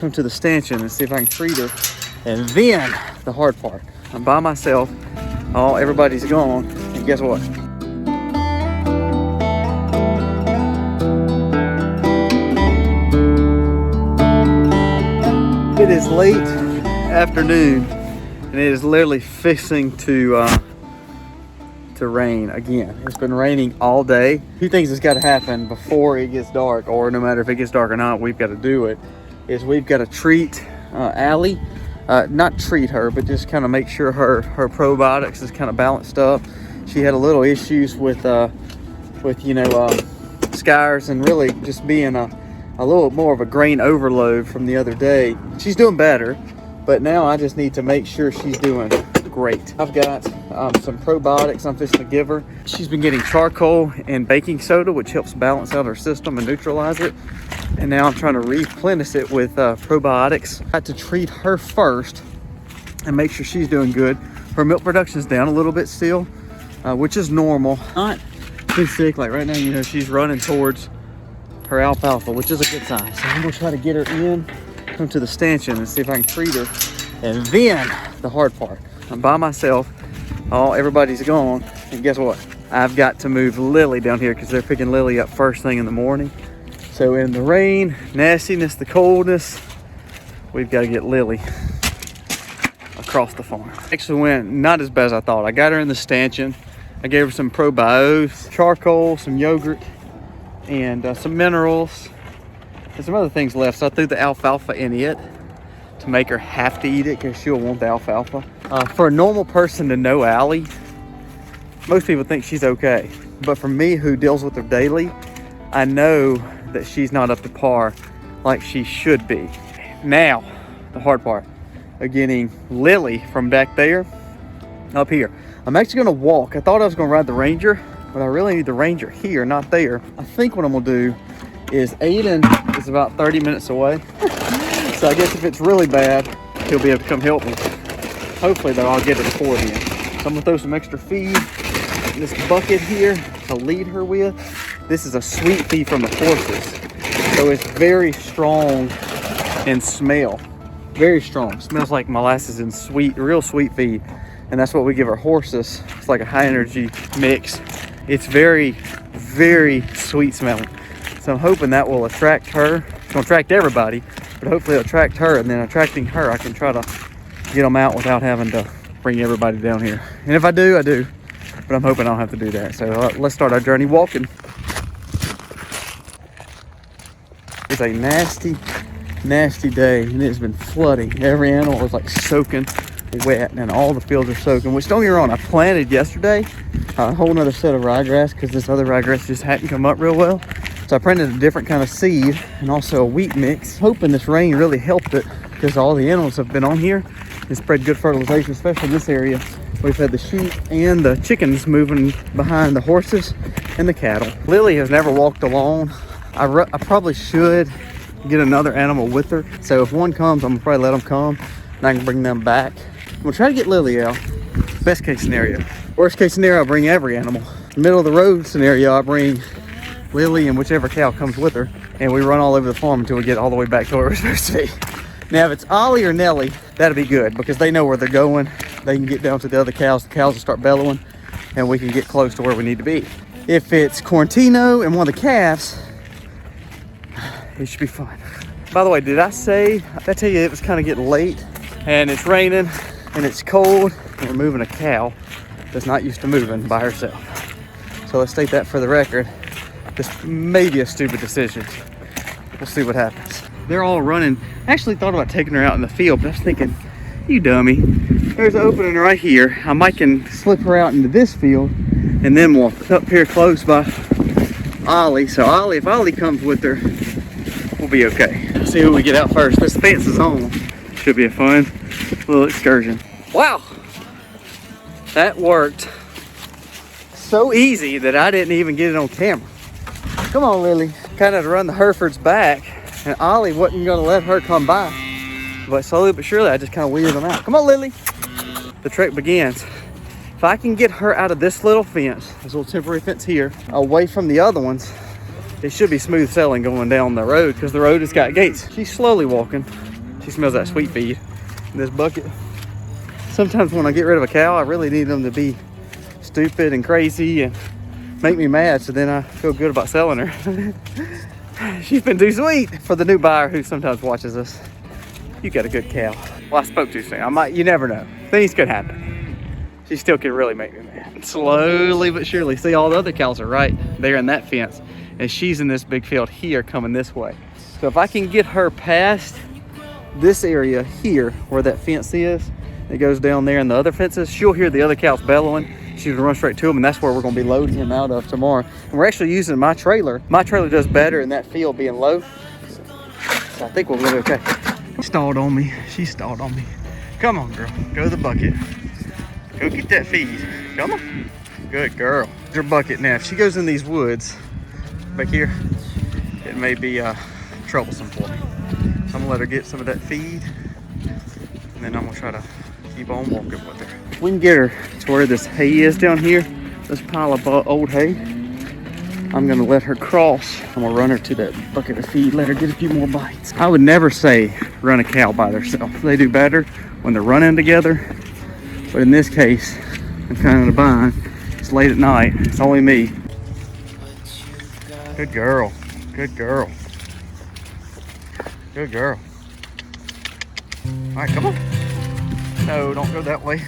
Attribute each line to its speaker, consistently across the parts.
Speaker 1: Come to the stanchion and see if I can treat her. And then the hard part. I'm by myself. Oh, everybody's gone. And guess what? It is late afternoon and it is literally fixing to rain again. It's been raining all day. Two things that's got to happen before it gets dark, or no matter if it gets dark or not, we've got to do it, is we've got to treat Allie. Not treat her, but just kind of make sure her probiotics is kind of balanced up. She had a little issues with scaurs and really just being a little more of a grain overload from the other day. She's doing better, but now I just need to make sure she's doing great. I've got some probiotics I'm fixing to give her. She's been getting charcoal and baking soda, which helps balance out her system and neutralize it. And now I'm trying to replenish it with probiotics. I had to treat her first and make sure she's doing good. Her milk production's down a little bit still, which is normal. Not too sick. Like right now, she's running towards her alfalfa, which is a good sign. So I'm gonna try to get her in, come to the stanchion and see if I can treat her. And then the hard part. I'm by myself. Oh, everybody's gone. And guess what? I've got to move Lily down here because they're picking Lily up first thing in the morning. So in the rain, nastiness, the coldness, we've got to get Lily across the farm. Actually went not as bad as I thought. I got her in the stanchion. I gave her some probiotics, charcoal, some yogurt, and some minerals. And some other things left. So I threw the alfalfa in it to make her have to eat it because she'll want the alfalfa. For a normal person to know Allie, most people think she's okay. But for me, who deals with her daily, I know that she's not up to par like she should be. Now, the hard part of getting Lily from back there up here. I'm actually gonna walk. I thought I was gonna ride the Ranger, but I really need the Ranger here, not there. I think what I'm gonna do is Aiden is about 30 minutes away. So I guess if it's really bad, he'll be able to come help me. Hopefully though, I'll get it before then. So I'm gonna throw some extra feed in this bucket here to lead her with. This is a sweet feed from the horses. So it's very strong in smell. Very strong. Smells like molasses and sweet, real sweet feed. And that's what we give our horses. It's like a high energy mix. It's very, very sweet smelling. So I'm hoping that will attract her. It's gonna attract everybody, but hopefully it'll attract her, and then attracting her, I can try to get them out without having to bring everybody down here. And if I do, I do. But I'm hoping I don't have to do that. So let's start our journey walking. It's a nasty, nasty day, and it's been flooding. Every animal is like soaking wet, and all the fields are soaking, which don't get me wrong, I planted yesterday a whole nother set of ryegrass because this other ryegrass just hadn't come up real well. So I planted a different kind of seed and also a wheat mix, hoping this rain really helped it because all the animals have been on here and spread good fertilization, especially in this area. We've had the sheep and the chickens moving behind the horses and the cattle. Lily has never walked alone. I probably should get another animal with her. So if one comes, I'm gonna probably let them come and I can bring them back. I'm gonna try to get Lily out. Best case scenario. Worst case scenario, I'll bring every animal. Middle of the road scenario, I'll bring Lily and whichever cow comes with her, and we run all over the farm until we get all the way back to where we're supposed to be. Now, if it's Ollie or Nelly, that'll be good because they know where they're going. They can get down to the other cows. The cows will start bellowing, and we can get close to where we need to be. If it's Quarantino and one of the calves, it should be fine. By the way, did I tell you it was kind of getting late, and it's raining, and it's cold, and we're moving a cow that's not used to moving by herself. So let's state that for the record. This may be a stupid decision. We'll see what happens. They're all running. I actually thought about taking her out in the field, but I was thinking, you dummy. There's an opening right here. I might can slip her out into this field and then walk up here close by Ollie. So Ollie, if Ollie comes with her, we'll be okay. Let's see who we get out first. This fence is on. Should be a fun little excursion. Wow. That worked so easy that I didn't even get it on camera. Come on, Lily. Kind of run the Herefords back, and Ollie wasn't gonna let her come by. But slowly but surely, I just kind of wheeled them out. Come on, Lily. The trek begins. If I can get her out of this little fence, this little temporary fence here, away from the other ones, it should be smooth sailing going down the road because the road has got gates. She's slowly walking. She smells that sweet feed in this bucket. Sometimes when I get rid of a cow, I really need them to be stupid and crazy and make me mad, so then I feel good about selling her. She's been too sweet. For the new buyer who sometimes watches us, you got a good cow. Well, I spoke too soon. You never know. Things could happen. She still could really make me mad. Slowly but surely. See, all the other cows are right there in that fence, and she's in this big field here coming this way. So if I can get her past this area here where that fence is, it goes down there and the other fences, she'll hear the other cows bellowing. She's gonna run straight to them, and that's where we're gonna be loading him out of tomorrow. And we're actually using my trailer. My trailer does better in that field being low. So I think we'll be okay. She stalled on me. She stalled on me. Come on, girl. Go to the bucket. Go get that feed. Come on. Good girl. Your bucket now. If she goes in these woods back here, it may be troublesome for me. So I'm gonna let her get some of that feed, and then I'm gonna try to keep on walking with her. If we can get her to where this hay is down here, this pile of old hay, I'm gonna let her cross. I'm gonna run her to that bucket of feed, let her get a few more bites. I would never say run a cow by themselves. They do better when they're running together. But in this case, I'm kind of in a bind. It's late at night, it's only me. Good girl, good girl. Good girl. All right, come on. No, don't go that way.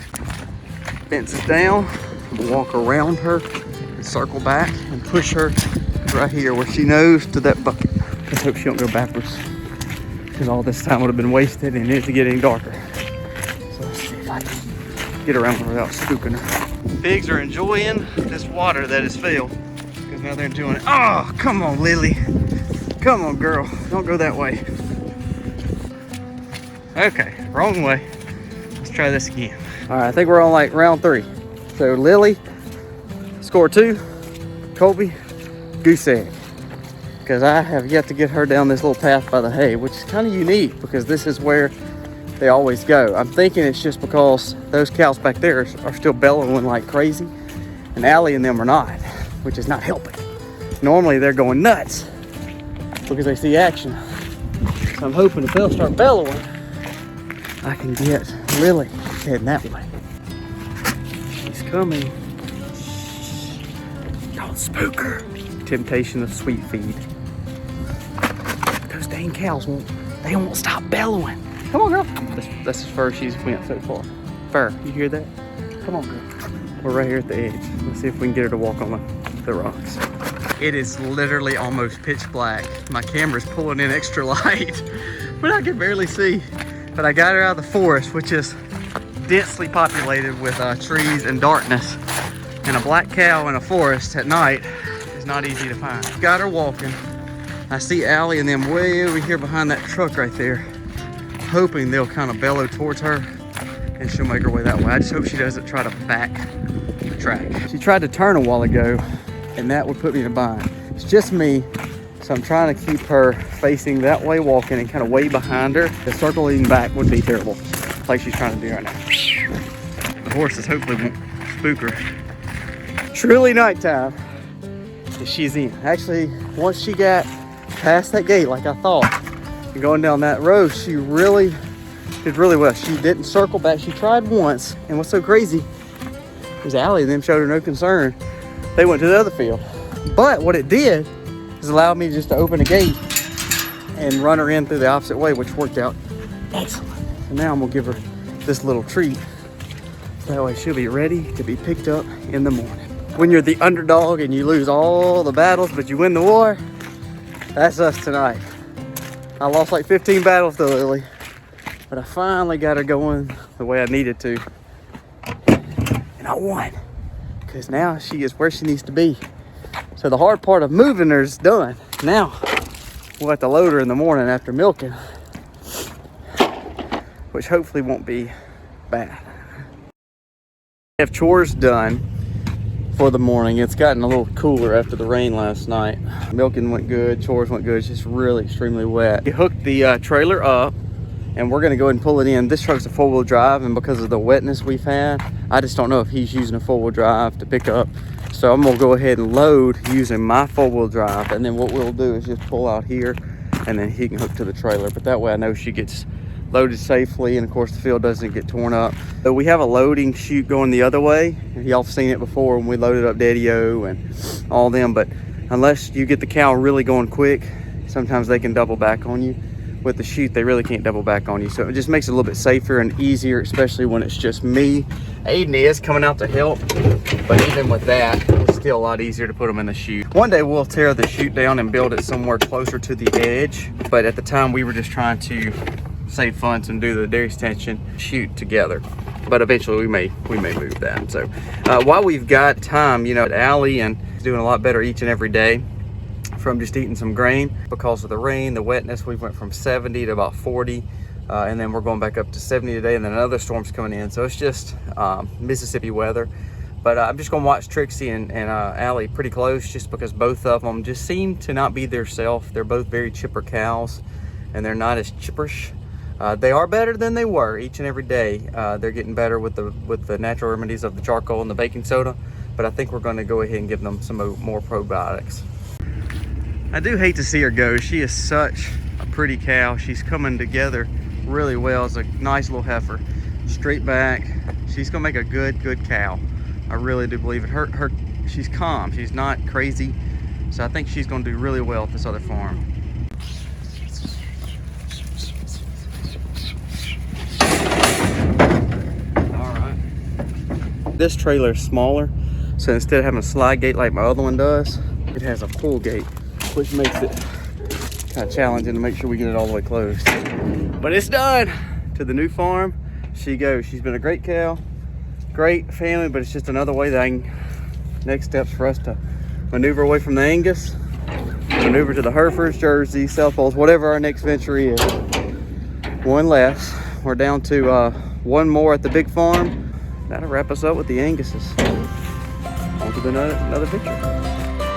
Speaker 1: Fence is down. We'll walk around her and circle back and push her right here where she knows to that bucket. Let's hope she don't go backwards, because all this time would have been wasted and it's getting darker. So let's see if I can get around her without spooking her. Pigs are enjoying this water that is filled, because now they're enjoying it. Oh, come on, Lily. Come on, girl. Don't go that way. Okay, wrong way. Let's try this again. All right, I think we're on like round 3. So Lily, score 2, Colby, goose egg. Because I have yet to get her down this little path by the hay, which is kind of unique because this is where they always go. I'm thinking it's just because those cows back there are still bellowing like crazy, and Allie and them are not, which is not helping. Normally they're going nuts because they see action. So I'm hoping if they'll start bellowing, I can get Lily heading that way. She's coming. Don't spook her. Temptation of sweet feed. Those dang cows won't stop bellowing. Come on, girl. That's as far as she's went so far. Fur, you hear that? Come on, girl. We're right here at the edge. Let's see if we can get her to walk on the rocks. It is literally almost pitch black. My camera's pulling in extra light, but I can barely see. But I got her out of the forest, which is densely populated with trees and darkness. And a black cow in a forest at night is not easy to find. Got her walking. I see Allie and them way over here behind that truck right there, hoping they'll kind of bellow towards her and she'll make her way that way. I just hope she doesn't try to back the track. She tried to turn a while ago, and that would put me in a bind. It's just me. So I'm trying to keep her facing that way, walking, and kind of way behind her. The circling back would be terrible, like she's trying to do right now. The horses hopefully won't spook her. Truly nighttime, she's in. Actually, once she got past that gate, like I thought, and going down that road, she really did really well. She didn't circle back. She tried once, and what's so crazy is Allie and them showed her no concern. They went to the other field. But what it did is allowed me just to open a gate and run her in through the opposite way, which worked out excellent. So now I'm gonna give her this little treat. That way she'll be ready to be picked up in the morning. When you're the underdog and you lose all the battles, but you win the war, that's us tonight. I lost like 15 battles though, Lily, but I finally got her going the way I needed to. And I won, because now she is where she needs to be. So the hard part of moving her is done. Now we'll have to load her in the morning after milking, which hopefully won't be bad. I have chores done for the morning. It's gotten a little cooler after the rain last night. Milking went good, chores went good. It's just really extremely wet. We hooked the trailer up, and we're gonna go ahead and pull it in. This truck's a 4-wheel drive, and because of the wetness we've had, I just don't know if he's using a 4-wheel drive to pick up. So I'm gonna go ahead and load using my 4-wheel drive, and then what we'll do is just pull out here, and then he can hook to the trailer. But that way I know she gets loaded safely, and of course the field doesn't get torn up. So we have a loading chute going the other way. Y'all have seen it before when we loaded up Daddy-O and all them, but unless you get the cow really going quick, sometimes they can double back on you. With the chute, they really can't double back on you. So it just makes it a little bit safer and easier, especially when it's just me. Aiden is coming out to help, but even with that, it's still a lot easier to put them in the chute. One day we'll tear the chute down and build it somewhere closer to the edge. But at the time we were just trying to save funds and do the dairy extension chute together. But eventually we may move that. So while we've got time, you know, Allie and is doing a lot better each and every day from just eating some grain. Because of the rain, the wetness, we went from 70 to about 40, and then we're going back up to 70 today, and then another storm's coming in. So it's just Mississippi weather. But I'm just gonna watch Trixie and Allie pretty close, just because both of them just seem to not be their self. They're both very chipper cows, and they're not as chipperish. They are better than they were each and every day. They're getting better with the natural remedies of the charcoal and the baking soda, but I think we're gonna go ahead and give them some more probiotics. I do hate to see her go. She is such a pretty cow. She's coming together really well. It's a nice little heifer. Straight back. She's gonna make a good cow. I really do believe it. She's calm. She's not crazy. So I think she's gonna do really well at this other farm. All right. This trailer is smaller. So instead of having a slide gate like my other one does, it has a pull gate, which makes it kind of challenging to make sure we get it all the way closed. But it's done. To the new farm she goes. She's been a great cow, great family, but it's just another way that next steps for us to maneuver away from the Angus, maneuver to the Herefords, Jersey, South Poles, whatever our next venture is. One less. We're down to one more at the big farm. That'll wrap us up with the Anguses. On to another venture.